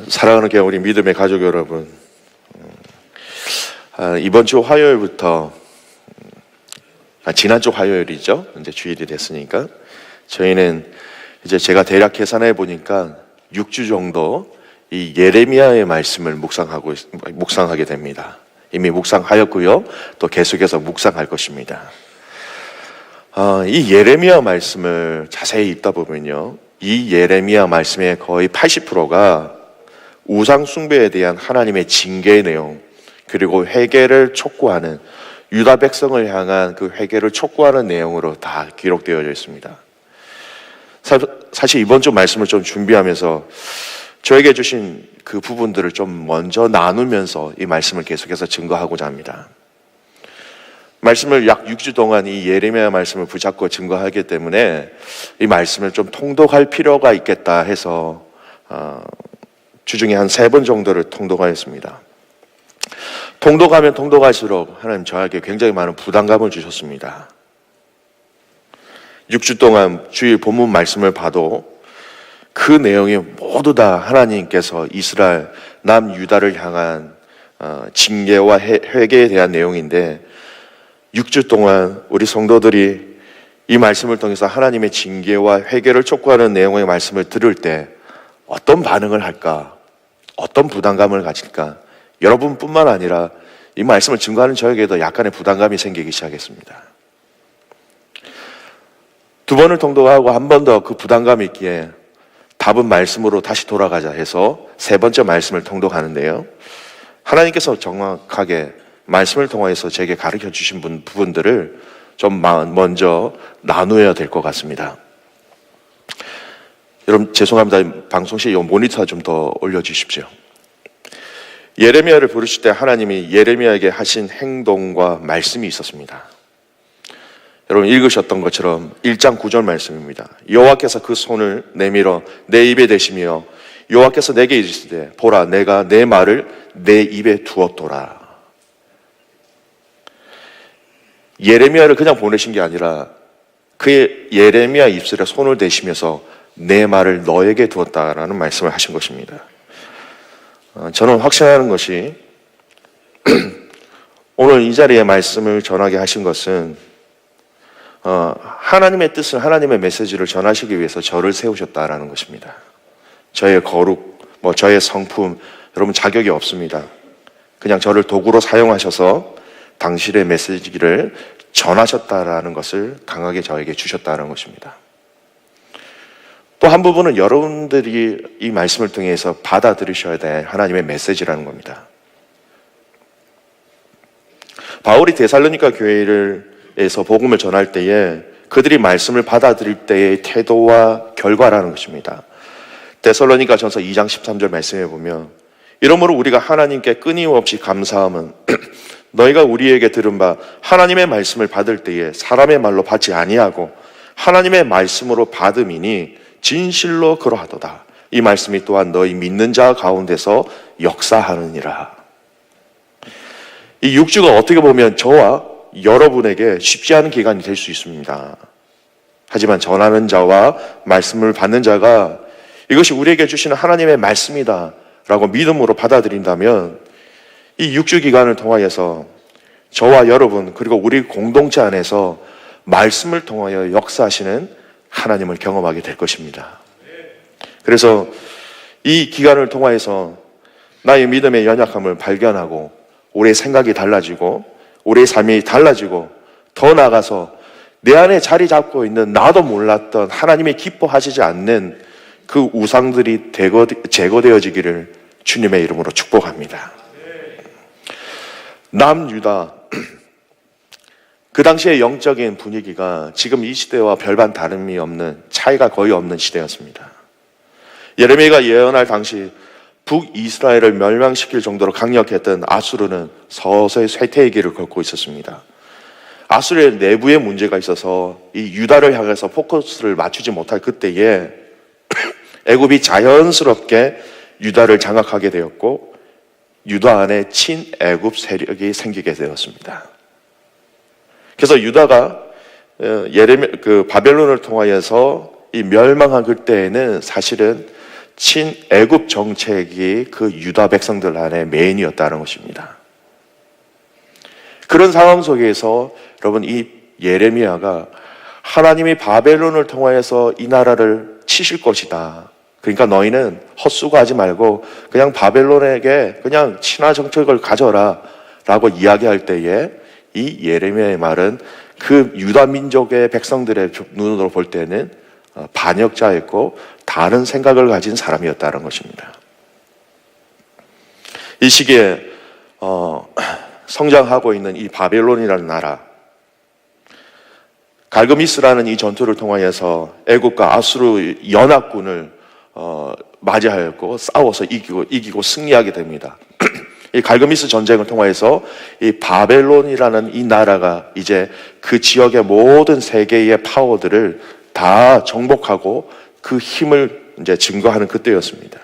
사랑하는 우리 믿음의 가족 여러분, 이번 주 화요일부터 지난주 화요일이죠. 이제 주일이 됐으니까 저희는 이제 제가 대략 계산해 보니까 6주 정도 이 예레미야의 말씀을 묵상하게 됩니다. 이미 묵상하였고요. 또 계속해서 묵상할 것입니다. 이 예레미야 말씀을 자세히 읽다 보면요, 이 예레미야 말씀의 거의 80%가 우상 숭배에 대한 하나님의 징계의 내용, 그리고 회개를 촉구하는, 유다 백성을 향한 그 회개를 촉구하는 내용으로 다 기록되어 있습니다. 사실 이번 주 말씀을 좀 준비하면서 저에게 주신 그 부분들을 좀 먼저 나누면서 이 말씀을 계속해서 증거하고자 합니다. 말씀을 약 6주 동안 이 예레미야 말씀을 붙잡고 증거하기 때문에 이 말씀을 좀 통독할 필요가 있겠다 해서 주중에 한 3번 정도를 통독하였습니다. 통독하면 통독할수록 하나님 저에게 굉장히 많은 부담감을 주셨습니다. 6주 동안 주일 본문 말씀을 봐도 그 내용이 모두 다 하나님께서 이스라엘 남유다를 향한 징계와 회개에 대한 내용인데, 6주 동안 우리 성도들이 이 말씀을 통해서 하나님의 징계와 회개를 촉구하는 내용의 말씀을 들을 때 어떤 반응을 할까? 어떤 부담감을 가질까? 여러분뿐만 아니라 이 말씀을 증거하는 저에게도 약간의 부담감이 생기기 시작했습니다. 2번을 통독하고 한 번 더 그 부담감이 있기에 답은 말씀으로 다시 돌아가자 해서 3번째 말씀을 통독하는데요, 하나님께서 정확하게 말씀을 통해서 제게 가르쳐 주신 부분들을 좀 먼저 나누어야 될 것 같습니다. 여러분 죄송합니다. 방송실 이 모니터 좀 더 올려주십시오. 예레미야를 부르실 때 하나님이 예레미야에게 하신 행동과 말씀이 있었습니다. 여러분 읽으셨던 것처럼 1장 9절 말씀입니다. 여호와께서 그 손을 내밀어 내 입에 대시며 여호와께서 내게 이르시되 보라 내가 내 말을 내 입에 두었도라. 예레미야를 그냥 보내신 게 아니라 그의 예레미야 입술에 손을 대시면서 내 말을 너에게 두었다라는 말씀을 하신 것입니다. 저는 확신하는 것이 오늘 이 자리에 말씀을 전하게 하신 것은 하나님의 뜻을, 하나님의 메시지를 전하시기 위해서 저를 세우셨다라는 것입니다. 저의 거룩, 저의 성품, 여러분 자격이 없습니다. 그냥 저를 도구로 사용하셔서 당신의 메시지를 전하셨다라는 것을 강하게 저에게 주셨다는 것입니다. 또 한 부분은 여러분들이 이 말씀을 통해서 받아들이셔야 될 하나님의 메시지라는 겁니다. 바울이 데살로니가 교회에서 복음을 전할 때에 그들이 말씀을 받아들일 때의 태도와 결과라는 것입니다. 데살로니가 전서 2장 13절 말씀해 보면, 이러므로 우리가 하나님께 끊임없이 감사함은 너희가 우리에게 들은 바 하나님의 말씀을 받을 때에 사람의 말로 받지 아니하고 하나님의 말씀으로 받음이니 진실로 그러하도다. 이 말씀이 또한 너희 믿는 자 가운데서 역사하느니라. 이 6주가 어떻게 보면 저와 여러분에게 쉽지 않은 기간이 될 수 있습니다. 하지만 전하는 자와 말씀을 받는 자가 이것이 우리에게 주시는 하나님의 말씀이다 라고 믿음으로 받아들인다면 이 6주 기간을 통하여서 저와 여러분 그리고 우리 공동체 안에서 말씀을 통하여 역사하시는 하나님을 경험하게 될 것입니다. 그래서 이 기간을 통하여서 나의 믿음의 연약함을 발견하고 우리의 생각이 달라지고 우리의 삶이 달라지고 더 나아가서 내 안에 자리 잡고 있는 나도 몰랐던 하나님이 기뻐하시지 않는 그 우상들이 제거되어지기를 주님의 이름으로 축복합니다. 남유다, 그 당시의 영적인 분위기가 지금 이 시대와 별반 다름이 없는, 차이가 거의 없는 시대였습니다. 예레미야가 예언할 당시 북이스라엘을 멸망시킬 정도로 강력했던 아수르는 서서히 쇠퇴의 길을 걷고 있었습니다. 아수르의 내부에 문제가 있어서 이 유다를 향해서 포커스를 맞추지 못할 그때에 애굽이 자연스럽게 유다를 장악하게 되었고 유다 안에 친애굽 세력이 생기게 되었습니다. 그래서 유다가 바벨론을 통하여서 이 멸망한 그때에는 사실은 친애굽 정책이 그 유다 백성들 안에 메인이었다는 것입니다. 그런 상황 속에서 여러분, 이 예레미야가 하나님이 바벨론을 통하여서 이 나라를 치실 것이다. 그러니까 너희는 헛수고하지 말고 그냥 바벨론에게 그냥 친화 정책을 가져라 라고 이야기할 때에 이 예레미야의 말은 그 유다 민족의 백성들의 눈으로 볼 때는 반역자였고 다른 생각을 가진 사람이었다는 것입니다. 이 시기에 성장하고 있는 이 바벨론이라는 나라, 갈그미스라는 이 전투를 통하여서 애국과 아수르 연합군을 맞이하였고 싸워서 이기고 승리하게 됩니다. 이 갈그미스 전쟁을 통해서 이 바벨론이라는 이 나라가 이제 그 지역의 모든 세계의 파워들을 다 정복하고 그 힘을 이제 증거하는 그때였습니다.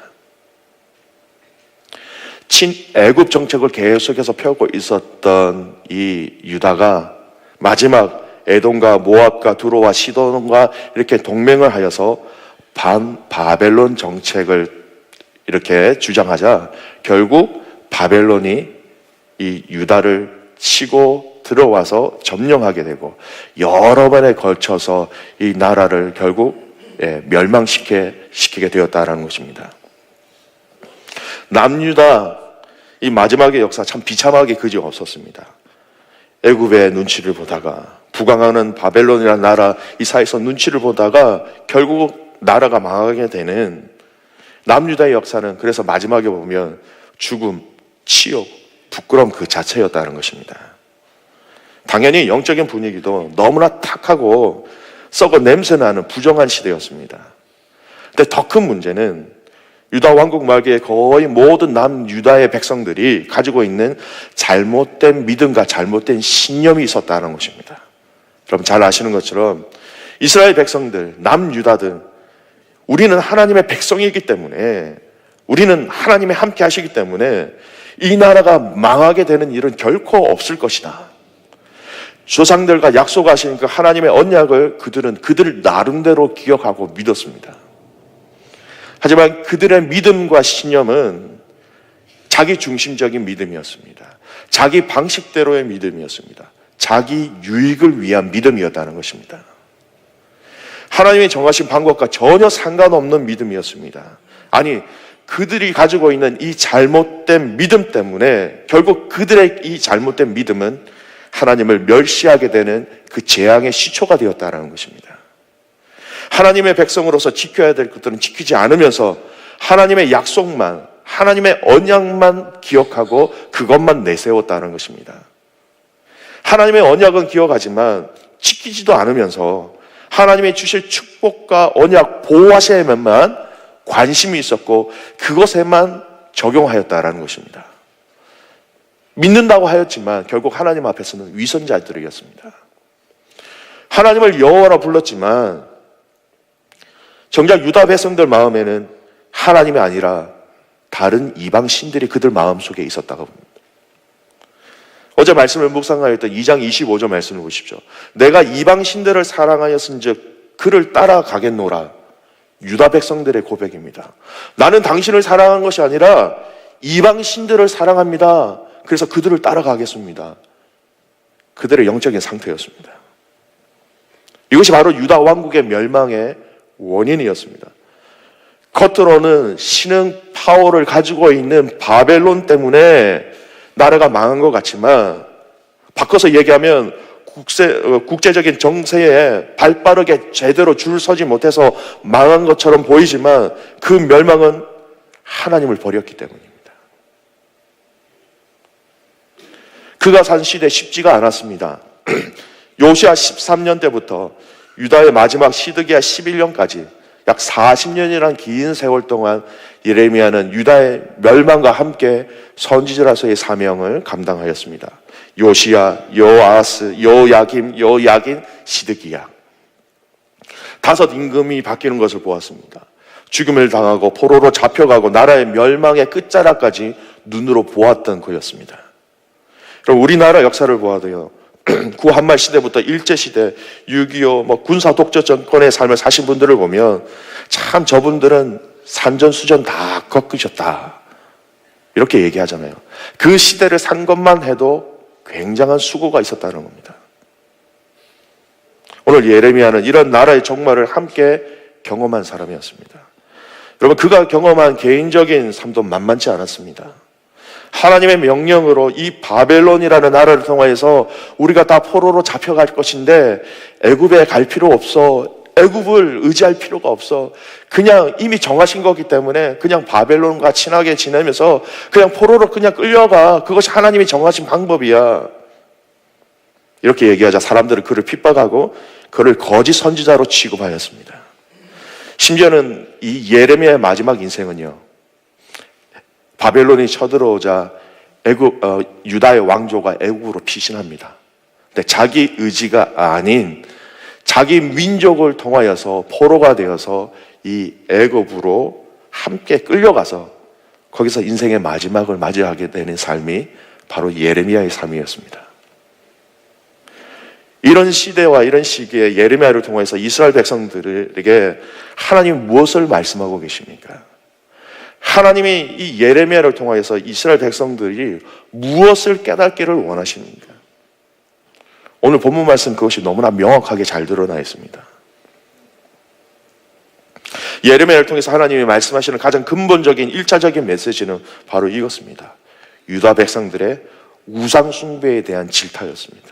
친애굽 정책을 계속해서 펴고 있었던 이 유다가 마지막 에돔과 모압과 두로와 시돈과 이렇게 동맹을 하여서 반바벨론 정책을 이렇게 주장하자 결국 바벨론이 이 유다를 치고 들어와서 점령하게 되고 여러 번에 걸쳐서 이 나라를 결국 멸망시키게 되었다는 것입니다. 남유다 이 마지막의 역사 참 비참하게 그지없었습니다. 애굽의 눈치를 보다가 부강하는 바벨론이라는 나라 이 사이에서 눈치를 보다가 결국 나라가 망하게 되는 남유다의 역사는 그래서 마지막에 보면 죽음, 치욕, 부끄러움 그 자체였다는 것입니다. 당연히 영적인 분위기도 너무나 탁하고 썩어 냄새나는 부정한 시대였습니다. 근데 더 큰 문제는 유다 왕국 말기에 거의 모든 남유다의 백성들이 가지고 있는 잘못된 믿음과 잘못된 신념이 있었다는 것입니다. 여러분 잘 아시는 것처럼 이스라엘 백성들, 남유다들, 우리는 하나님의 백성이기 때문에, 우리는 하나님의 함께 하시기 때문에 이 나라가 망하게 되는 일은 결코 없을 것이다. 조상들과 약속하신 그 하나님의 언약을 그들은 그들 나름대로 기억하고 믿었습니다. 하지만 그들의 믿음과 신념은 자기 중심적인 믿음이었습니다. 자기 방식대로의 믿음이었습니다. 자기 유익을 위한 믿음이었다는 것입니다. 하나님이 정하신 방법과 전혀 상관없는 믿음이었습니다. 아니, 그들이 가지고 있는 이 잘못된 믿음 때문에 결국 그들의 이 잘못된 믿음은 하나님을 멸시하게 되는 그 재앙의 시초가 되었다는 것입니다. 하나님의 백성으로서 지켜야 될 것들은 지키지 않으면서 하나님의 약속만, 하나님의 언약만 기억하고 그것만 내세웠다는 것입니다. 하나님의 언약은 기억하지만 지키지도 않으면서 하나님의 주실 축복과 언약 보호하심에만 관심이 있었고 그것에만 적용하였다라는 것입니다. 믿는다고 하였지만 결국 하나님 앞에서는 위선자들이었습니다. 하나님을 여호와라 불렀지만 정작 유다 백성들 마음에는 하나님이 아니라 다른 이방 신들이 그들 마음속에 있었다고 봅니다. 어제 말씀을 묵상하였던 2장 25절 말씀을 보십시오. 내가 이방 신들을 사랑하였은즉 그를 따라가겠노라. 유다 백성들의 고백입니다. 나는 당신을 사랑한 것이 아니라 이방 신들을 사랑합니다. 그래서 그들을 따라가겠습니다. 그들의 영적인 상태였습니다. 이것이 바로 유다 왕국의 멸망의 원인이었습니다. 겉으로는 신흥 파워를 가지고 있는 바벨론 때문에 나라가 망한 것 같지만 바꿔서 얘기하면 국제적인 정세에 발빠르게 제대로 줄 서지 못해서 망한 것처럼 보이지만 그 멸망은 하나님을 버렸기 때문입니다. 그가 산 시대 쉽지가 않았습니다. 요시야 13년 때부터 유다의 마지막 시드기야 11년까지 약 40년이란 긴 세월 동안 예레미야는 유다의 멸망과 함께 선지자로서의 사명을 감당하였습니다. 요시야, 요아스, 요야긴, 시드기야. 5 임금이 바뀌는 것을 보았습니다. 죽음을 당하고 포로로 잡혀가고 나라의 멸망의 끝자락까지 눈으로 보았던 그였습니다. 그럼 우리나라 역사를 보아도요. 구한말 시대부터 일제시대, 6.25 군사 독재 정권의 삶을 사신 분들을 보면 참 저분들은 산전수전 다 겪으셨다. 이렇게 얘기하잖아요. 그 시대를 산 것만 해도 굉장한 수고가 있었다는 겁니다. 오늘 예레미야는 이런 나라의 종말을 함께 경험한 사람이었습니다. 여러분, 그가 경험한 개인적인 삶도 만만치 않았습니다. 하나님의 명령으로 이 바벨론이라는 나라를 통하여서 우리가 다 포로로 잡혀갈 것인데 애굽에 갈 필요 없어. 애굽을 의지할 필요가 없어. 그냥 이미 정하신 거기 때문에 그냥 바벨론과 친하게 지내면서 그냥 포로로 그냥 끌려가. 그것이 하나님이 정하신 방법이야. 이렇게 얘기하자 사람들은 그를 핍박하고 그를 거짓 선지자로 취급하였습니다. 심지어는 이 예레미야의 마지막 인생은요, 바벨론이 쳐들어오자 유다의 왕조가 애굽으로 피신합니다. 근데 자기 의지가 아닌 자기 민족을 통하여서 포로가 되어서 이 애굽으로 함께 끌려가서 거기서 인생의 마지막을 맞이하게 되는 삶이 바로 예레미야의 삶이었습니다. 이런 시대와 이런 시기에 예레미야를 통해서 이스라엘 백성들에게 하나님 무엇을 말씀하고 계십니까? 하나님이 이 예레미야를 통해서 이스라엘 백성들이 무엇을 깨닫기를 원하십니까? 오늘 본문 말씀 그것이 너무나 명확하게 잘 드러나 있습니다. 예레미야를 통해서 하나님이 말씀하시는 가장 근본적인 1차적인 메시지는 바로 이것입니다. 유다 백성들의 우상 숭배에 대한 질타였습니다.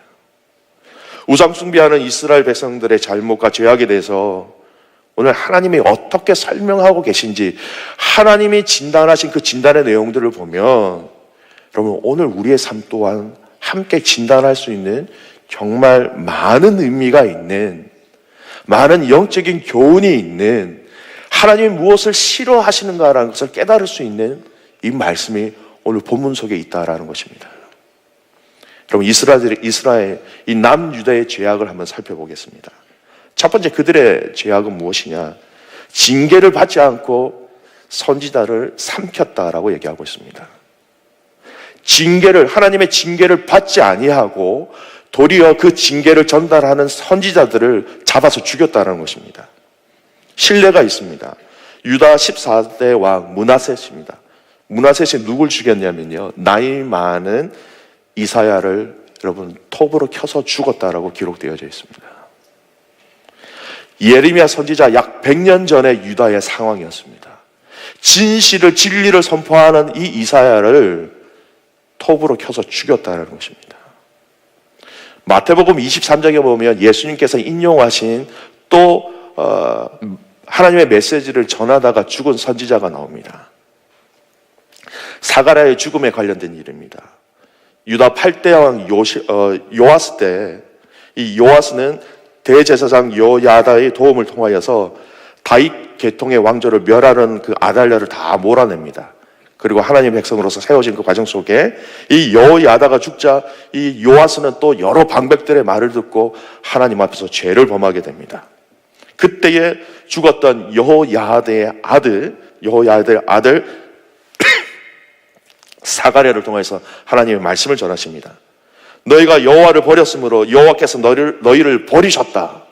우상 숭배하는 이스라엘 백성들의 잘못과 죄악에 대해서 오늘 하나님이 어떻게 설명하고 계신지 하나님이 진단하신 그 진단의 내용들을 보면 여러분 오늘 우리의 삶 또한 함께 진단할 수 있는 정말 많은 의미가 있는, 많은 영적인 교훈이 있는, 하나님이 무엇을 싫어하시는가라는 것을 깨달을 수 있는 이 말씀이 오늘 본문 속에 있다라는 것입니다. 여러분 이스라엘 이 남유다의 죄악을 한번 살펴보겠습니다. 첫 번째 그들의 죄악은 무엇이냐? 징계를 받지 않고 선지자를 삼켰다라고 얘기하고 있습니다. 하나님의 징계를 받지 아니하고 도리어 그 징계를 전달하는 선지자들을 잡아서 죽였다는 것입니다. 신뢰가 있습니다. 유다 14대 왕 므낫셋입니다. 므낫셋이 누굴 죽였냐면요, 나이 많은 이사야를 여러분 톱으로 켜서 죽었다라고 기록되어져 있습니다. 예레미야 선지자 약 100년 전의 유다의 상황이었습니다. 진리를 선포하는 이 이사야를 톱으로 켜서 죽였다는 것입니다. 마태복음 23장에 보면 예수님께서 인용하신 또 하나님의 메시지를 전하다가 죽은 선지자가 나옵니다. 사가랴의 죽음에 관련된 일입니다. 유다 8대 왕 요아스 때 이 요아스는 대제사장 여야다의 도움을 통하여서 다윗 계통의 왕조를 멸하는 그 아달랴를 다 몰아냅니다. 그리고 하나님의 백성으로서 세워진 그 과정 속에 이 여야다가 죽자 이 요아스는 또 여러 방백들의 말을 듣고 하나님 앞에서 죄를 범하게 됩니다. 그때에 죽었던 여호야다의 아들 사가랴를 통해서 하나님의 말씀을 전하십니다. 너희가 여호와를 버렸으므로 여호와께서 너희를 버리셨다.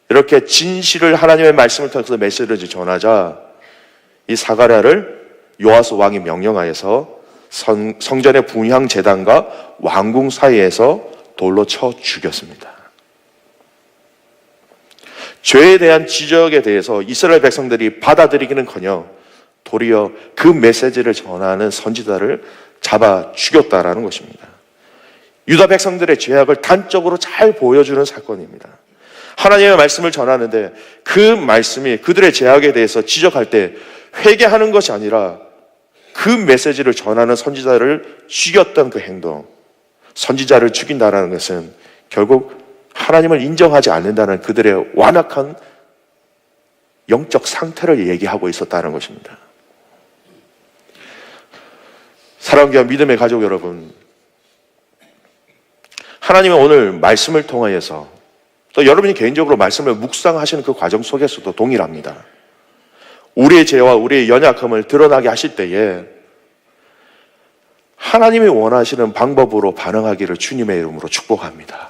이렇게 진실을 하나님의 말씀을 통해서 메시지를 전하자 이 사가랴를 요아스 왕이 명령하여서 성전의 분향 제단과 왕궁 사이에서 돌로 쳐 죽였습니다. 죄에 대한 지적에 대해서 이스라엘 백성들이 받아들이기는커녕 도리어 그 메시지를 전하는 선지자를 잡아 죽였다라는 것입니다. 유다 백성들의 죄악을 단적으로 잘 보여주는 사건입니다. 하나님의 말씀을 전하는데 그 말씀이 그들의 죄악에 대해서 지적할 때 회개하는 것이 아니라 그 메시지를 전하는 선지자를 죽였던 그 행동, 선지자를 죽인다는 것은 결국 하나님을 인정하지 않는다는 그들의 완악한 영적 상태를 얘기하고 있었다는 것입니다. 사랑하는 귀한 믿음의 가족 여러분, 하나님은 오늘 말씀을 통하여서 또 여러분이 개인적으로 말씀을 묵상하시는 그 과정 속에서도 동일합니다. 우리의 죄와 우리의 연약함을 드러나게 하실 때에 하나님이 원하시는 방법으로 반응하기를 주님의 이름으로 축복합니다.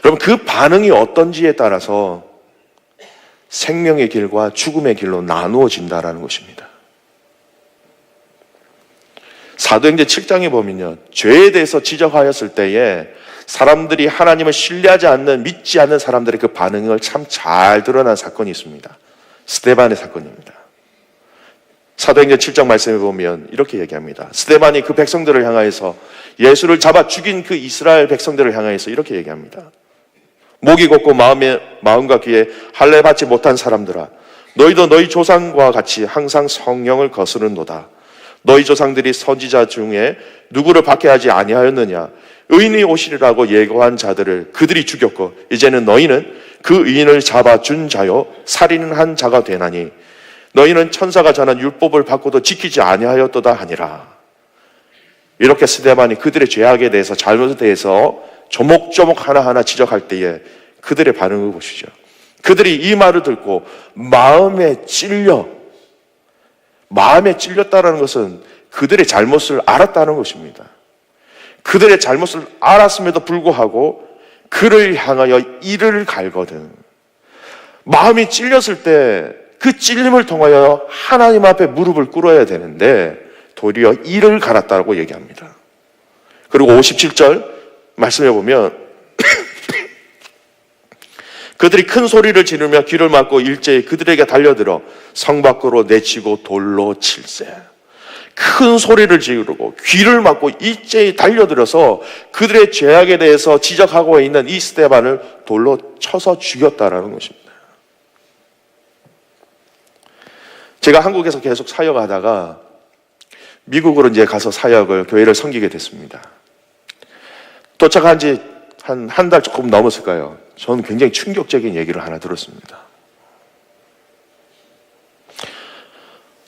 여러분 그 반응이 어떤지에 따라서 생명의 길과 죽음의 길로 나누어진다라는 것입니다. 사도행전 7장에 보면요, 죄에 대해서 지적하였을 때에 사람들이 하나님을 신뢰하지 않는, 믿지 않는 사람들의 그 반응을 참 잘 드러난 사건이 있습니다. 스데반의 사건입니다. 사도행전 7장 말씀에 보면 이렇게 얘기합니다. 스데반이 그 백성들을 향하여서, 예수를 잡아 죽인 그 이스라엘 백성들을 향하여서 이렇게 얘기합니다. 목이 곧고 마음과 귀에 할례 받지 못한 사람들아, 너희도 너희 조상과 같이 항상 성령을 거스르노다. 너희 조상들이 선지자 중에 누구를 박해하지 아니하였느냐? 의인이 오시리라고 예고한 자들을 그들이 죽였고, 이제는 너희는 그 의인을 잡아준 자요 살인한 자가 되나니 너희는 천사가 전한 율법을 받고도 지키지 아니하였도다 하니라. 이렇게 스데반이 그들의 죄악에 대해서, 잘못에 대해서 조목조목 하나하나 지적할 때에 그들의 반응을 보시죠. 그들이 이 말을 듣고 마음에 찔렸다는 것은 그들의 잘못을 알았다는 것입니다. 그들의 잘못을 알았음에도 불구하고 그를 향하여 이를 갈거든. 마음이 찔렸을 때 그 찔림을 통하여 하나님 앞에 무릎을 꿇어야 되는데 도리어 이를 갈았다고 얘기합니다. 그리고 57절 말씀해 보면 그들이 큰 소리를 지르며 귀를 막고 일제히 그들에게 달려들어 성 밖으로 내치고 돌로 칠세. 큰 소리를 지르고 귀를 막고 일제히 달려들어서 그들의 죄악에 대해서 지적하고 있는 이 스데반을 돌로 쳐서 죽였다라는 것입니다. 제가 한국에서 계속 사역하다가 미국으로 이제 가서 교회를 섬기게 됐습니다. 도착한 지 한 달 조금 넘었을까요? 저는 굉장히 충격적인 얘기를 하나 들었습니다.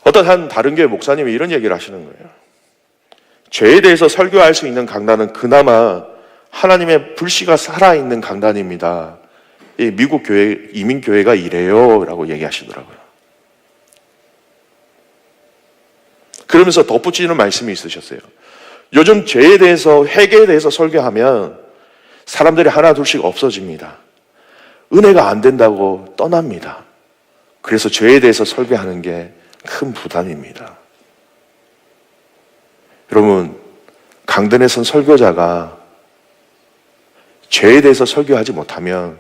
어떤 한 다른 교회 목사님이 이런 얘기를 하시는 거예요. 죄에 대해서 설교할 수 있는 강단은 그나마 하나님의 불씨가 살아있는 강단입니다. 이 미국 교회, 이민교회가 이래요 라고 얘기하시더라고요. 그러면서 덧붙이는 말씀이 있으셨어요. 요즘 죄에 대해서, 회개에 대해서 설교하면 사람들이 하나 둘씩 없어집니다. 은혜가 안 된다고 떠납니다. 그래서 죄에 대해서 설교하는 게 큰 부담입니다. 여러분, 강단에 선 설교자가 죄에 대해서 설교하지 못하면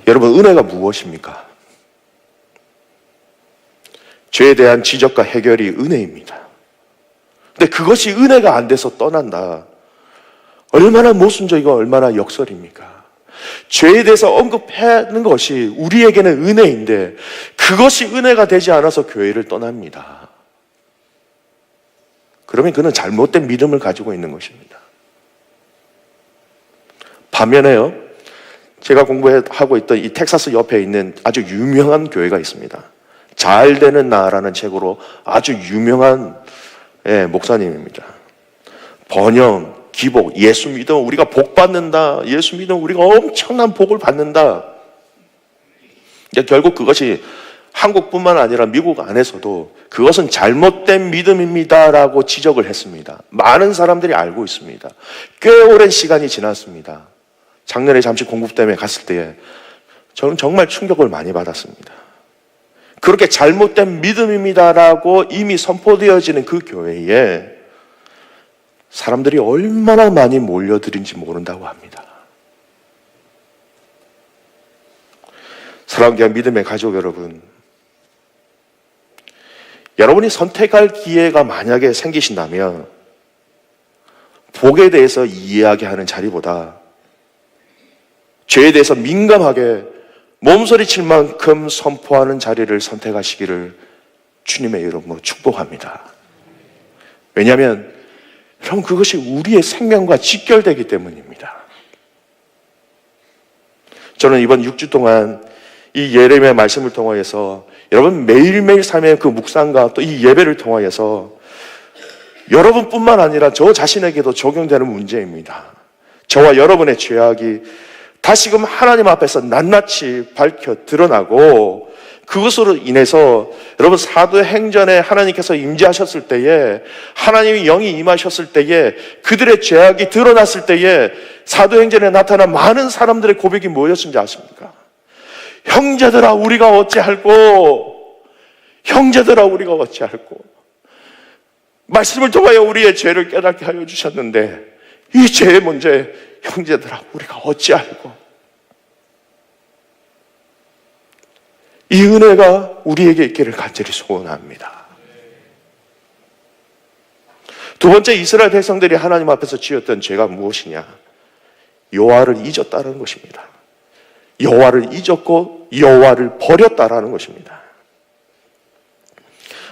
여러분, 은혜가 무엇입니까? 죄에 대한 지적과 해결이 은혜입니다. 근데 그것이 은혜가 안 돼서 떠난다. 얼마나 모순적이고 얼마나 역설입니까? 죄에 대해서 언급하는 것이 우리에게는 은혜인데 그것이 은혜가 되지 않아서 교회를 떠납니다. 그러면 그는 잘못된 믿음을 가지고 있는 것입니다. 반면에요, 제가 공부하고 있던 이 텍사스 옆에 있는 아주 유명한 교회가 있습니다. 잘 되는 나라는 책으로 아주 유명한 목사님입니다. 번영, 기복, 예수 믿으면 우리가 복 받는다. 예수 믿으면 우리가 엄청난 복을 받는다. 결국 그것이 한국뿐만 아니라 미국 안에서도 그것은 잘못된 믿음입니다라고 지적을 했습니다. 많은 사람들이 알고 있습니다. 꽤 오랜 시간이 지났습니다. 작년에 잠시 공부 때문에 갔을 때에 저는 정말 충격을 많이 받았습니다. 그렇게 잘못된 믿음입니다라고 이미 선포되어지는 그 교회에 사람들이 얼마나 많이 몰려들인지 모른다고 합니다. 사랑하는 믿음의 가족 여러분, 여러분이 선택할 기회가 만약에 생기신다면 복에 대해서 이야기하는 자리보다 죄에 대해서 민감하게 몸서리칠 만큼 선포하는 자리를 선택하시기를 주님의 이름으로 축복합니다. 왜냐하면 여러분, 그것이 우리의 생명과 직결되기 때문입니다. 저는 이번 6주 동안 이 예레미야 말씀을 통하여서 여러분 매일매일 삶의 그 묵상과 또 이 예배를 통하여서 여러분뿐만 아니라 저 자신에게도 적용되는 문제입니다. 저와 여러분의 죄악이 다시금 하나님 앞에서 낱낱이 밝혀 드러나고 그것으로 인해서 여러분 사도행전에 하나님께서 임재하셨을 때에, 하나님의 영이 임하셨을 때에, 그들의 죄악이 드러났을 때에 사도행전에 나타난 많은 사람들의 고백이 뭐였는지 아십니까? 형제들아 우리가 어찌할꼬, 형제들아 우리가 어찌할꼬. 말씀을 통하여 우리의 죄를 깨닫게 하여 주셨는데 이 죄의 문제, 형제들아 우리가 어찌할꼬. 이 은혜가 우리에게 있기를 간절히 소원합니다. 두 번째, 이스라엘 백성들이 하나님 앞에서 지었던 죄가 무엇이냐? 여호와를 잊었다는 것입니다. 여호와를 잊었고 여호와를 버렸다라는 것입니다.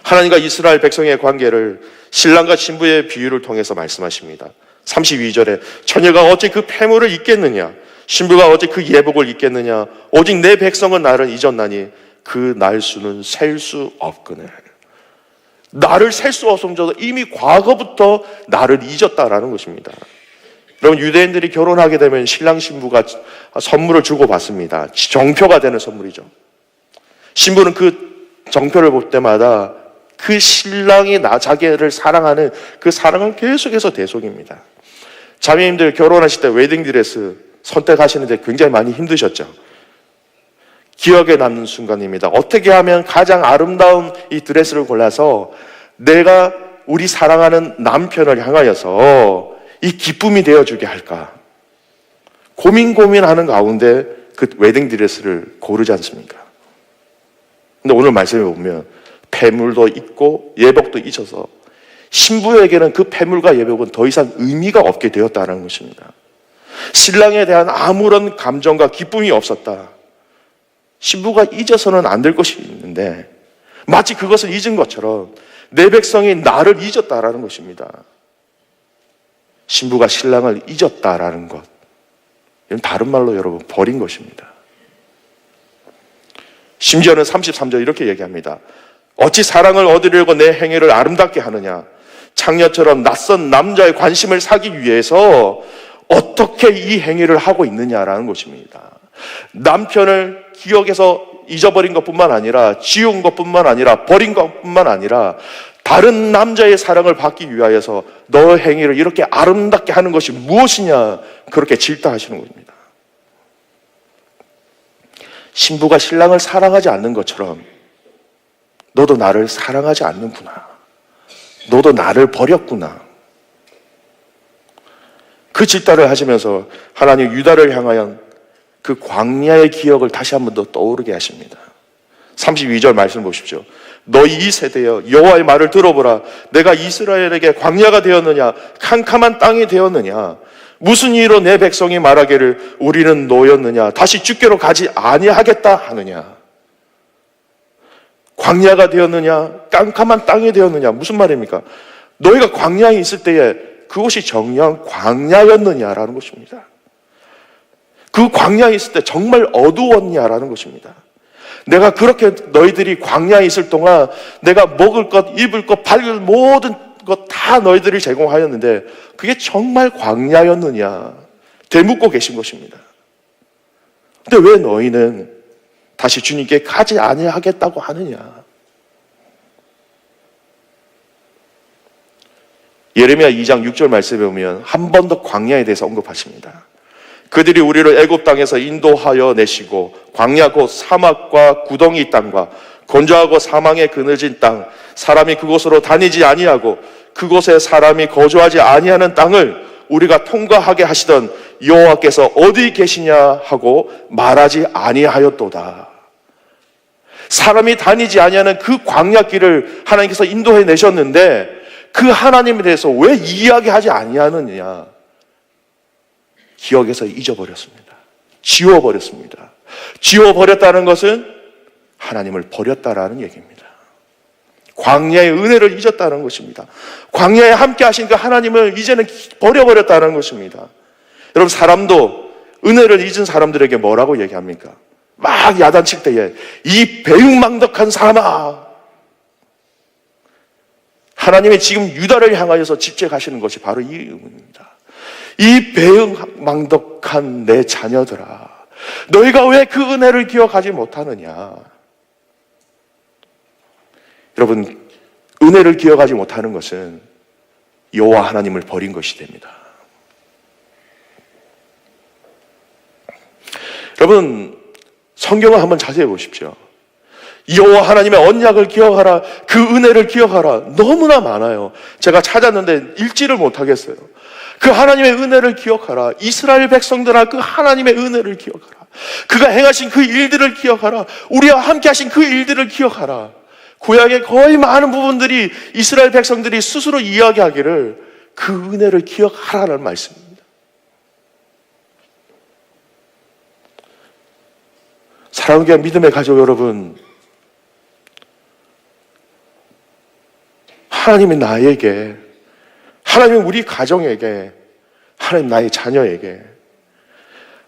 하나님과 이스라엘 백성의 관계를 신랑과 신부의 비유를 통해서 말씀하십니다. 32절에 처녀가 어찌 그 패물을 잊겠느냐, 신부가 어찌 그 예복을 잊겠느냐, 오직 내 백성은 나를 잊었나니 그 날수는 셀 수 없거늘. 나를 셀 수 없음조차 이미 과거부터 나를 잊었다라는 것입니다. 여러분, 유대인들이 결혼하게 되면 신랑 신부가 선물을 주고 받습니다. 정표가 되는 선물이죠. 신부는 그 정표를 볼 때마다 그 신랑이 자기를 사랑하는 그 사랑은 계속해서 대속입니다. 자매님들 결혼하실 때 웨딩드레스 선택하시는데 굉장히 많이 힘드셨죠? 기억에 남는 순간입니다. 어떻게 하면 가장 아름다운 이 드레스를 골라서 내가 우리 사랑하는 남편을 향하여서 이 기쁨이 되어주게 할까? 고민하는 가운데 그 웨딩드레스를 고르지 않습니까? 근데 오늘 말씀에 보면 패물도 있고 예복도 있어서 신부에게는 그 패물과 예복은 더 이상 의미가 없게 되었다는 것입니다. 신랑에 대한 아무런 감정과 기쁨이 없었다. 신부가 잊어서는 안 될 것이 있는데 마치 그것을 잊은 것처럼 내 백성이 나를 잊었다라는 것입니다. 신부가 신랑을 잊었다라는 것, 이건 다른 말로 여러분 버린 것입니다. 심지어는 33절 이렇게 얘기합니다. 어찌 사랑을 얻으려고 내 행위를 아름답게 하느냐, 창녀처럼 낯선 남자의 관심을 사기 위해서 어떻게 이 행위를 하고 있느냐라는 것입니다. 남편을 기억에서 잊어버린 것뿐만 아니라 지운 것뿐만 아니라 버린 것뿐만 아니라 다른 남자의 사랑을 받기 위하여서 너의 행위를 이렇게 아름답게 하는 것이 무엇이냐, 그렇게 질타하시는 겁니다. 신부가 신랑을 사랑하지 않는 것처럼 너도 나를 사랑하지 않는구나, 너도 나를 버렸구나. 그 질타를 하시면서 하나님 유다를 향하여 그 광야의 기억을 다시 한 번 더 떠오르게 하십니다. 32절 말씀 보십시오. 너희 이 세대여 여호와의 말을 들어보라. 내가 이스라엘에게 광야가 되었느냐, 캄캄한 땅이 되었느냐. 무슨 이유로 내 백성이 말하기를 우리는 노였느냐, 다시 주께로 가지 아니하겠다 하느냐. 광야가 되었느냐, 깜깜한 땅이 되었느냐. 무슨 말입니까? 너희가 광야에 있을 때에 그곳이 정녕 광야였느냐라는 것입니다. 그 광야에 있을 때 정말 어두웠냐라는 것입니다. 내가 그렇게 너희들이 광야에 있을 동안 내가 먹을 것, 입을 것, 바를 모든 것 다 너희들이 제공하였는데 그게 정말 광야였느냐 되묻고 계신 것입니다. 근데 왜 너희는 다시 주님께 가지 아니하겠다고 하느냐? 예레미야 2장 6절 말씀에 보면 한 번 더 광야에 대해서 언급하십니다. 그들이 우리를 애굽 땅에서 인도하여 내시고 광야 곧 사막과 구덩이 땅과 건조하고 사망에 그늘진 땅, 사람이 그곳으로 다니지 아니하고 그곳에 사람이 거주하지 아니하는 땅을 우리가 통과하게 하시던 여호와께서 어디 계시냐 하고 말하지 아니하였도다. 사람이 다니지 아니하는 그 광야길을 하나님께서 인도해 내셨는데 그 하나님에 대해서 왜 이야기하지 아니하느냐? 기억에서 잊어버렸습니다. 지워버렸습니다. 지워버렸다는 것은 하나님을 버렸다라는 얘기입니다. 광야의 은혜를 잊었다는 것입니다. 광야에 함께 하신 그 하나님을 이제는 버려버렸다는 것입니다. 여러분, 사람도 은혜를 잊은 사람들에게 뭐라고 얘기합니까? 막 야단칠 때에 이 배은망덕한 사람아. 하나님이 지금 유다를 향하여서 집중하시는 것이 바로 이 의문입니다. 이 배은망덕한 내 자녀들아, 너희가 왜 그 은혜를 기억하지 못하느냐? 여러분, 은혜를 기억하지 못하는 것은 여호와 하나님을 버린 것이 됩니다. 여러분, 성경을 한번 자세히 보십시오. 여호와 하나님의 언약을 기억하라, 그 은혜를 기억하라, 너무나 많아요. 제가 찾았는데 읽지를 못하겠어요. 그 하나님의 은혜를 기억하라, 이스라엘 백성들아 그 하나님의 은혜를 기억하라, 그가 행하신 그 일들을 기억하라, 우리와 함께 하신 그 일들을 기억하라. 구약의 거의 많은 부분들이 이스라엘 백성들이 스스로 이야기하기를 그 은혜를 기억하라는 말씀입니다. 사랑하는 귀한 믿음의 가족 여러분, 하나님이 나에게, 하나님이 우리 가정에게, 하나님 나의 자녀에게,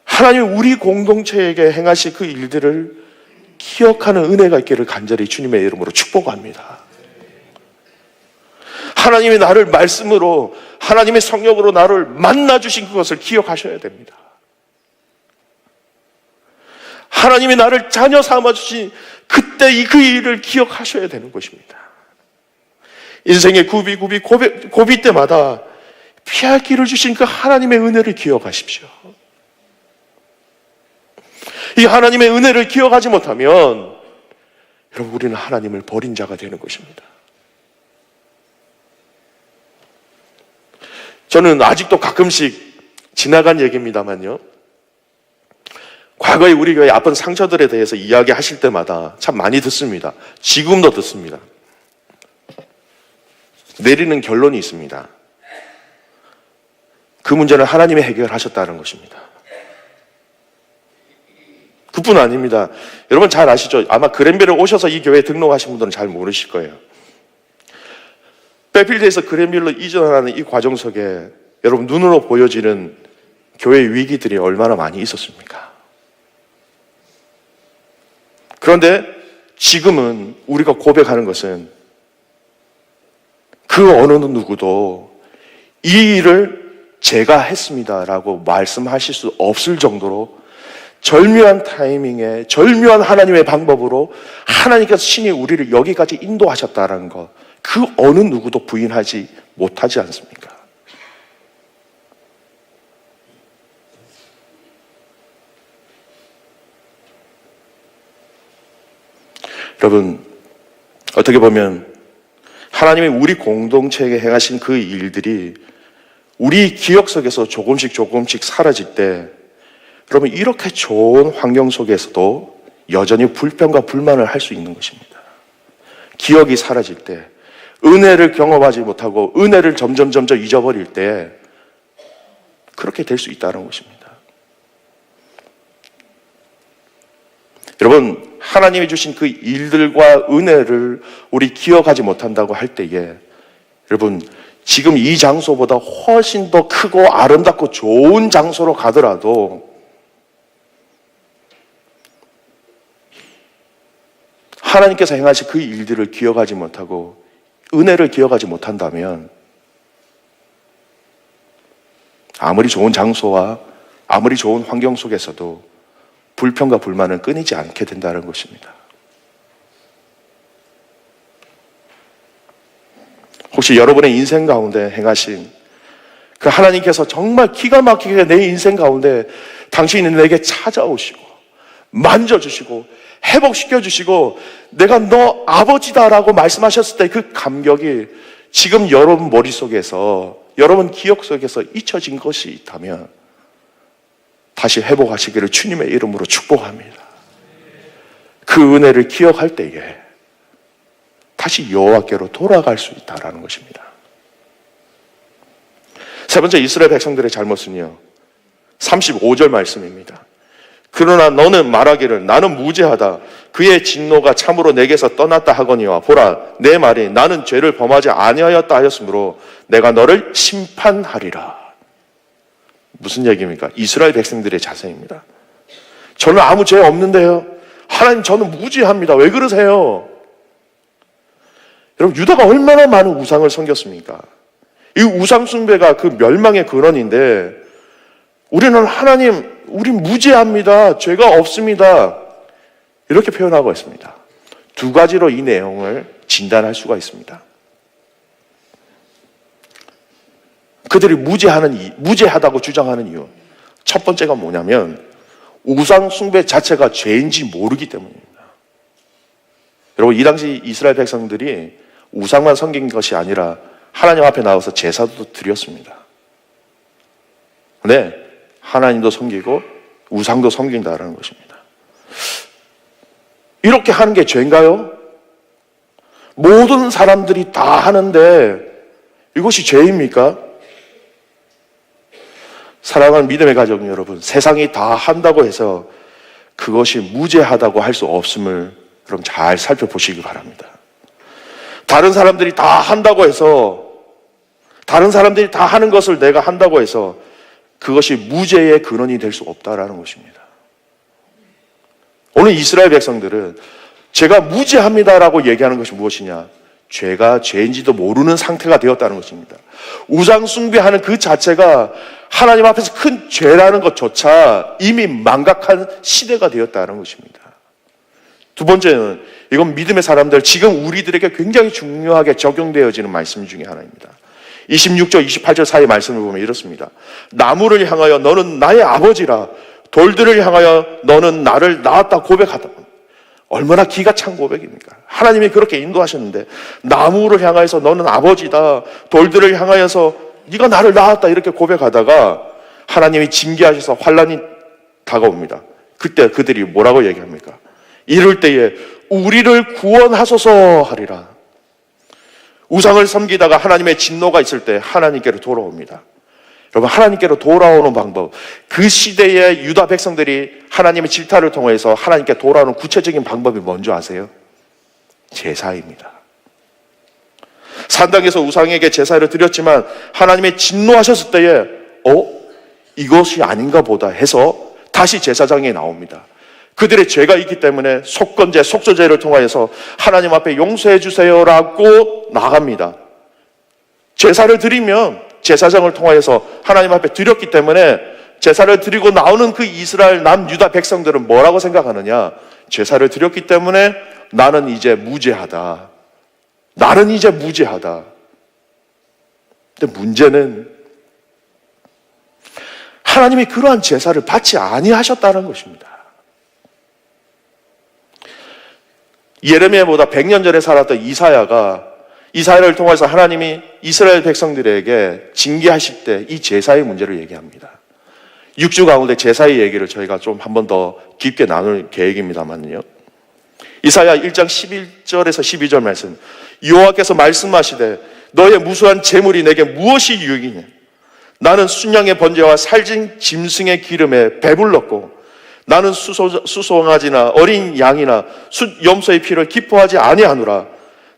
하나님이 우리 공동체에게 행하신 그 일들을 기억하는 은혜가 있기를 간절히 주님의 이름으로 축복합니다. 하나님이 나를 말씀으로, 하나님의 성령으로 나를 만나주신 그것을 기억하셔야 됩니다. 하나님이 나를 자녀 삼아주신 그때 그 일을 기억하셔야 되는 것입니다. 인생의 고비 때마다 피할 길을 주신 그 하나님의 은혜를 기억하십시오. 이 하나님의 은혜를 기억하지 못하면 여러분, 우리는 하나님을 버린 자가 되는 것입니다. 저는 아직도 가끔씩 지나간 얘기입니다만요, 과거에 우리 교회 아픈 상처들에 대해서 이야기하실 때마다 참 많이 듣습니다. 지금도 듣습니다. 내리는 결론이 있습니다. 그 문제는 하나님이 해결하셨다는 것입니다. 그뿐 아닙니다. 여러분 잘 아시죠? 아마 그랜빌에 오셔서 이 교회에 등록하신 분들은 잘 모르실 거예요. 배필드에서 그랜빌로 이전하는 이 과정 속에 여러분 눈으로 보여지는 교회 위기들이 얼마나 많이 있었습니까? 그런데 지금은 우리가 고백하는 것은 그 어느 누구도 이 일을 제가 했습니다라고 말씀하실 수 없을 정도로 절묘한 타이밍에 절묘한 하나님의 방법으로 하나님께서 신이 우리를 여기까지 인도하셨다는 것, 그 어느 누구도 부인하지 못하지 않습니까? 여러분, 어떻게 보면 하나님이 우리 공동체에게 행하신 그 일들이 우리 기억 속에서 조금씩 사라질 때, 여러분 이렇게 좋은 환경 속에서도 여전히 불평과 불만을 할 수 있는 것입니다. 기억이 사라질 때, 은혜를 경험하지 못하고 은혜를 점점 잊어버릴 때 그렇게 될 수 있다는 것입니다. 여러분, 하나님이 주신 그 일들과 은혜를 우리 기억하지 못한다고 할 때에, 여러분 지금 이 장소보다 훨씬 더 크고 아름답고 좋은 장소로 가더라도 하나님께서 행하신 그 일들을 기억하지 못하고 은혜를 기억하지 못한다면 아무리 좋은 장소와 아무리 좋은 환경 속에서도 불평과 불만은 끊이지 않게 된다는 것입니다. 혹시 여러분의 인생 가운데 행하신 그 하나님께서 정말 기가 막히게 내 인생 가운데 당신이 내게 찾아오시고 만져주시고 회복시켜주시고 내가 너 아버지다라고 말씀하셨을 때 그 감격이 지금 여러분 머릿속에서, 여러분 기억 속에서 잊혀진 것이 있다면 다시 회복하시기를 주님의 이름으로 축복합니다. 그 은혜를 기억할 때에 다시 여호와께로 돌아갈 수 있다는 것입니다. 세 번째, 이스라엘 백성들의 잘못은요, 35절 말씀입니다. 그러나 너는 말하기를 나는 무죄하다, 그의 진노가 참으로 내게서 떠났다 하거니와 보라, 내 말이 나는 죄를 범하지 아니하였다 하였으므로 내가 너를 심판하리라. 무슨 얘기입니까? 이스라엘 백성들의 자세입니다. 저는 아무 죄 없는데요, 하나님 저는 무죄합니다, 왜 그러세요? 여러분, 유다가 얼마나 많은 우상을 섬겼습니까? 이 우상 숭배가 그 멸망의 근원인데 우리는 하나님, 우리 무죄합니다, 죄가 없습니다, 이렇게 표현하고 있습니다. 두 가지로 이 내용을 진단할 수가 있습니다. 그들이 무죄하다고 주장하는 이유, 첫 번째가 뭐냐면 우상 숭배 자체가 죄인지 모르기 때문입니다. 여러분, 이 당시 이스라엘 백성들이 우상만 섬긴 것이 아니라 하나님 앞에 나와서 제사도 드렸습니다. 네, 하나님도 섬기고 우상도 섬긴다라는 것입니다. 이렇게 하는 게 죄인가요? 모든 사람들이 다 하는데 이것이 죄입니까? 사랑하는 믿음의 가족 여러분, 세상이 다 한다고 해서 그것이 무죄하다고 할 수 없음을 여러분 잘 살펴보시기 바랍니다. 다른 사람들이 다 한다고 해서, 다른 사람들이 다 하는 것을 내가 한다고 해서 그것이 무죄의 근원이 될 수 없다라는 것입니다. 오늘 이스라엘 백성들은 제가 무죄합니다라고 얘기하는 것이 무엇이냐? 죄가 죄인지도 모르는 상태가 되었다는 것입니다. 우상 숭배하는 그 자체가 하나님 앞에서 큰 죄라는 것조차 이미 망각한 시대가 되었다는 것입니다. 두 번째는, 이건 믿음의 사람들, 지금 우리들에게 굉장히 중요하게 적용되어지는 말씀 중에 하나입니다. 26절, 28절 사이 말씀을 보면 이렇습니다. 나무를 향하여 너는 나의 아버지라, 돌들을 향하여 너는 나를 낳았다 고백하다. 얼마나 기가 찬 고백입니까? 하나님이 그렇게 인도하셨는데 나무를 향하여서 너는 아버지다, 돌들을 향하여서 네가 나를 낳았다 이렇게 고백하다가 하나님이 징계하셔서 환란이 다가옵니다. 그때 그들이 뭐라고 얘기합니까? 이럴 때에 우리를 구원하소서 하리라. 우상을 섬기다가 하나님의 진노가 있을 때 하나님께로 돌아옵니다. 여러분, 하나님께로 돌아오는 방법, 그 시대의 유다 백성들이 하나님의 질타를 통해서 하나님께 돌아오는 구체적인 방법이 뭔지 아세요? 제사입니다. 산당에서 우상에게 제사를 드렸지만 하나님의 진노하셨을 때에 이것이 아닌가 보다 해서 다시 제사장에 나옵니다. 그들의 죄가 있기 때문에 속건제, 속죄제를 통하여서 하나님 앞에 용서해 주세요라고 나갑니다. 제사를 드리면 제사장을 통하여서 하나님 앞에 드렸기 때문에 제사를 드리고 나오는 그 이스라엘 남유다 백성들은 뭐라고 생각하느냐? 제사를 드렸기 때문에 나는 이제 무죄하다. 나는 이제 무죄하다. 근데 문제는 하나님이 그러한 제사를 받지 아니하셨다는 것입니다. 예레미야보다 100년 전에 살았던 이사야를 통해서 하나님이 이스라엘 백성들에게 징계하실 때 이 제사의 문제를 얘기합니다. 6주 가운데 제사의 얘기를 저희가 좀 한 번 더 깊게 나눌 계획입니다만요. 이사야 1장 11절에서 12절 말씀. 여호와께서 말씀하시되 너의 무수한 재물이 내게 무엇이 유익이냐? 나는 순양의 번제와 살진 짐승의 기름에 배불렀고 나는 수송아지나 어린 양이나 숫 염소의 피를 기뻐하지 아니하노라.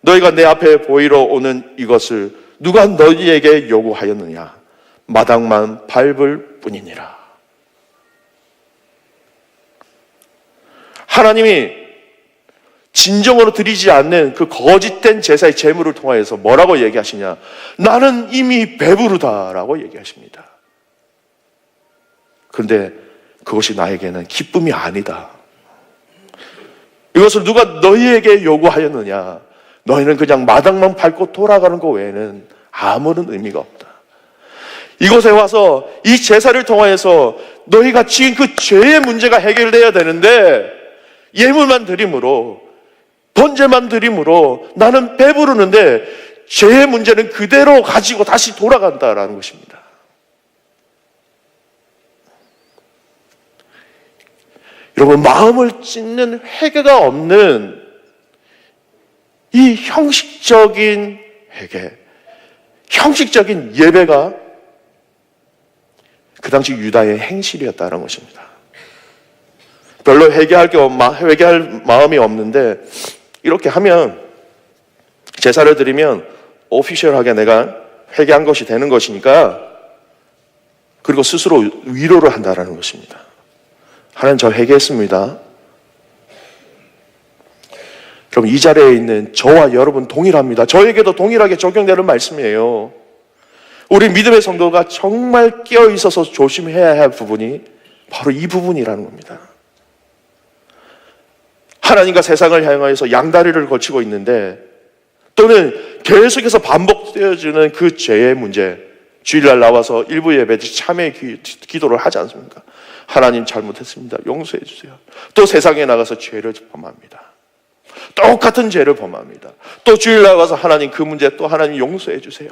너희가 내 앞에 보이러 오는 이것을 누가 너희에게 요구하였느냐? 마당만 밟을 뿐이니라. 하나님이 진정으로 드리지 않는 그 거짓된 제사의 제물을 통하여서 뭐라고 얘기하시냐? 나는 이미 배부르다라고 얘기하십니다. 그런데 그것이 나에게는 기쁨이 아니다. 이것을 누가 너희에게 요구하였느냐? 너희는 그냥 마당만 밟고 돌아가는 것 외에는 아무런 의미가 없다. 이곳에 와서 이 제사를 통하여서 너희가 지은 그 죄의 문제가 해결돼야 되는데 예물만 드림으로, 번제만 드림으로 나는 배부르는데 죄의 문제는 그대로 가지고 다시 돌아간다라는 것입니다. 여러분, 마음을 찢는 회개가 없는 이 형식적인 회개, 형식적인 예배가 그 당시 유다의 행실이었다는 것입니다. 별로 회개할 마음이 없는데 이렇게 하면, 제사를 드리면 오피셜하게 내가 회개한 것이 되는 것이니까, 그리고 스스로 위로를 한다는 것입니다. 하나님, 저 회개했습니다. 그럼 이 자리에 있는 저와 여러분 동일합니다. 저에게도 동일하게 적용되는 말씀이에요. 우리 믿음의 성도가 정말 깨어 있어서 조심해야 할 부분이 바로 이 부분이라는 겁니다. 하나님과 세상을 향하여서 양다리를 걸치고 있는데 또는 계속해서 반복되어지는 그 죄의 문제, 주일날 나와서 일부 예배 참회 기도를 하지 않습니까? 하나님 잘못했습니다. 용서해 주세요. 또 세상에 나가서 죄를 범합니다. 똑같은 죄를 범합니다. 또 주일날 와서 하나님 그 문제 또 하나님 용서해 주세요.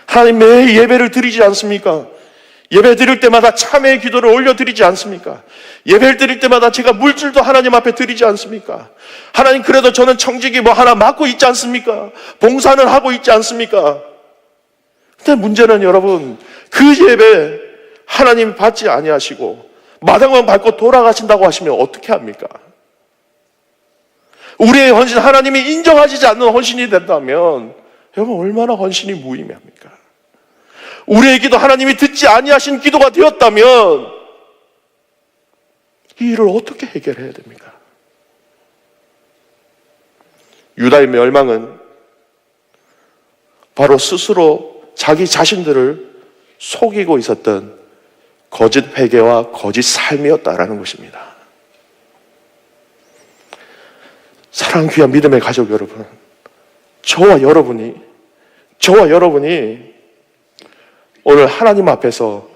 하나님 매 예배를 드리지 않습니까? 예배 드릴 때마다 참회의 기도를 올려드리지 않습니까? 예배를 드릴 때마다 제가 물질도 하나님 앞에 드리지 않습니까? 하나님 그래도 저는 청지기 뭐 하나 맡고 있지 않습니까? 봉사는 하고 있지 않습니까? 근데 문제는 여러분, 그 예배 하나님 받지 아니하시고 마당만 밟고 돌아가신다고 하시면 어떻게 합니까? 우리의 헌신, 하나님이 인정하시지 않는 헌신이 된다면 여러분 얼마나 헌신이 무의미합니까? 우리의 기도 하나님이 듣지 아니하신 기도가 되었다면 이 일을 어떻게 해결해야 됩니까? 유다의 멸망은 바로 스스로 자기 자신들을 속이고 있었던 거짓 회개와 거짓 삶이었다라는 것입니다. 사랑 귀한 믿음의 가족 여러분, 저와 여러분이 오늘 하나님 앞에서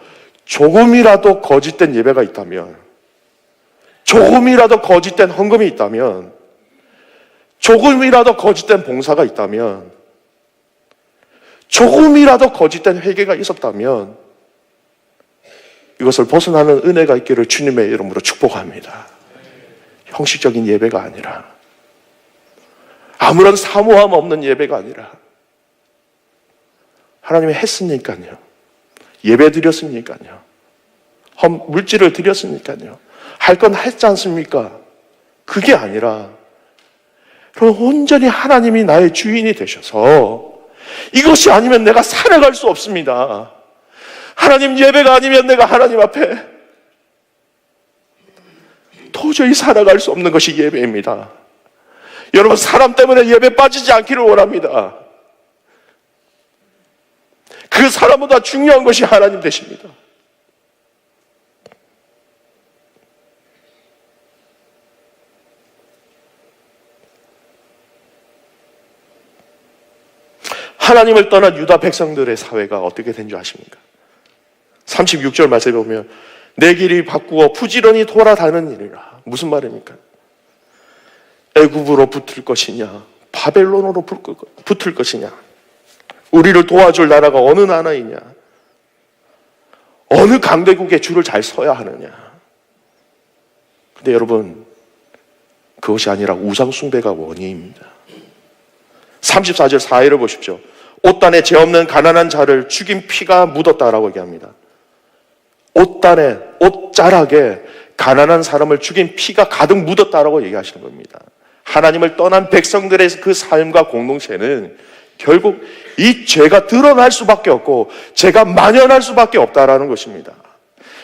조금이라도 거짓된 예배가 있다면, 조금이라도 거짓된 헌금이 있다면, 조금이라도 거짓된 봉사가 있다면, 조금이라도 거짓된 회개가 있었다면 이것을 벗어나는 은혜가 있기를 주님의 이름으로 축복합니다. 형식적인 예배가 아니라, 아무런 사모함 없는 예배가 아니라, 하나님이 했으니까요, 예배 드렸으니까요, 물질을 드렸으니까요, 할 건 했지 않습니까? 그게 아니라 그럼 온전히 하나님이 나의 주인이 되셔서 이것이 아니면 내가 살아갈 수 없습니다. 하나님 예배가 아니면 내가 하나님 앞에 도저히 살아갈 수 없는 것이 예배입니다. 여러분, 사람 때문에 예배 빠지지 않기를 원합니다. 그 사람보다 중요한 것이 하나님 되십니다. 하나님을 떠난 유다 백성들의 사회가 어떻게 된 줄 아십니까? 36절 말씀에 보면 내 길이 바꾸어 부지런히 돌아다니느니라. 무슨 말입니까? 애굽으로 붙을 것이냐, 바벨론으로 붙을 것이냐, 우리를 도와줄 나라가 어느 나라이냐, 어느 강대국의 줄을 잘 서야 하느냐. 근데 여러분, 그것이 아니라 우상숭배가 원인입니다. 34절 4절을 보십시오. 옷단에 죄 없는 가난한 자를 죽인 피가 묻었다라고 얘기합니다. 옷단에, 옷자락에 가난한 사람을 죽인 피가 가득 묻었다라고 얘기하시는 겁니다. 하나님을 떠난 백성들의 그 삶과 공동체는 결국 이 죄가 드러날 수밖에 없고 죄가 만연할 수밖에 없다라는 것입니다.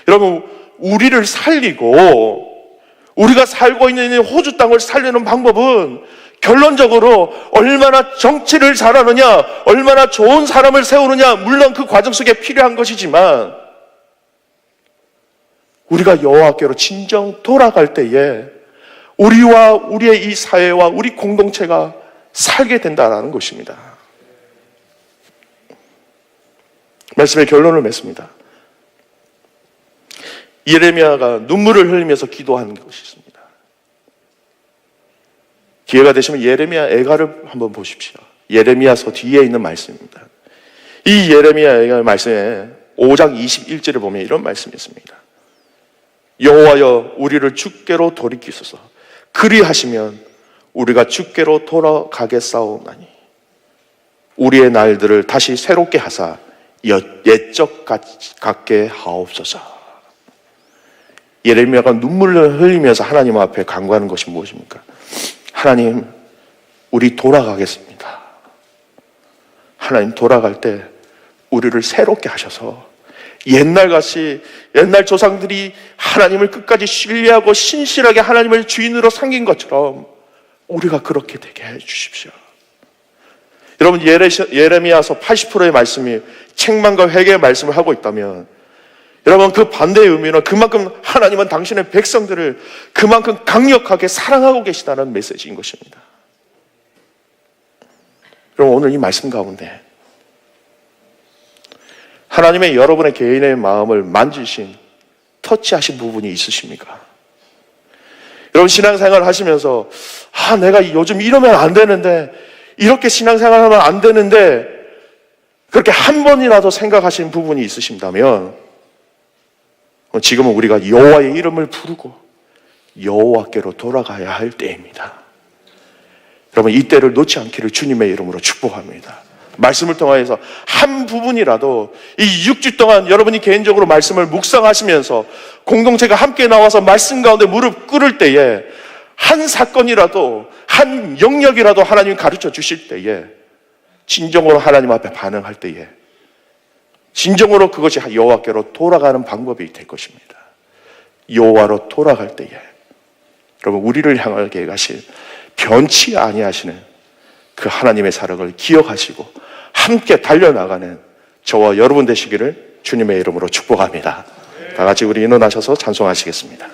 여러분, 우리를 살리고 우리가 살고 있는 호주 땅을 살리는 방법은 결론적으로 얼마나 정치를 잘하느냐, 얼마나 좋은 사람을 세우느냐, 물론 그 과정 속에 필요한 것이지만 우리가 여호와께로 진정 돌아갈 때에 우리와 우리의 이 사회와 우리 공동체가 살게 된다는 것입니다. 말씀의 결론을 맺습니다. 예레미야가 눈물을 흘리면서 기도한 것이 있습니다. 기회가 되시면 예레미야 애가를 한번 보십시오. 예레미야서 뒤에 있는 말씀입니다. 이 예레미야 애가 말씀에 5장 21절을 보면 이런 말씀이 있습니다. 여호와여 우리를 주께로 돌이키소서. 그리하시면 우리가 주께로 돌아가겠사오나니 우리의 날들을 다시 새롭게 하사 옛적 같게 하옵소서. 예레미야가 눈물을 흘리면서 하나님 앞에 간구하는 것이 무엇입니까? 하나님, 우리 돌아가겠습니다. 하나님, 돌아갈 때 우리를 새롭게 하셔서 옛날같이 옛날 조상들이 하나님을 끝까지 신뢰하고 신실하게 하나님을 주인으로 섬긴 것처럼 우리가 그렇게 되게 해주십시오. 여러분, 예레미야서 80%의 말씀이 책망과 회개의 말씀을 하고 있다면 여러분, 그 반대의 의미는 그만큼 하나님은 당신의 백성들을 그만큼 강력하게 사랑하고 계시다는 메시지인 것입니다. 그럼 오늘 이 말씀 가운데 하나님의 여러분의 개인의 마음을 만지신, 터치하신 부분이 있으십니까? 여러분, 신앙생활 하시면서 내가 요즘 이러면 안 되는데, 이렇게 신앙생활하면 안 되는데, 그렇게 한 번이라도 생각하신 부분이 있으신다면 지금은 우리가 여호와의 이름을 부르고 여호와께로 돌아가야 할 때입니다. 여러분, 이 때를 놓지 않기를 주님의 이름으로 축복합니다. 말씀을 통하여서 한 부분이라도 이 6주 동안 여러분이 개인적으로 말씀을 묵상하시면서 공동체가 함께 나와서 말씀 가운데 무릎 꿇을 때에 한 사건이라도, 한 영역이라도 하나님이 가르쳐 주실 때에 진정으로 하나님 앞에 반응할 때에 진정으로 그것이 여호와께로 돌아가는 방법이 될 것입니다. 여호와로 돌아갈 때에 여러분, 우리를 향하게 가실 변치 아니하시는 그 하나님의 사랑을 기억하시고 함께 달려나가는 저와 여러분 되시기를 주님의 이름으로 축복합니다. 다 같이 우리 일어나셔서 찬송하시겠습니다.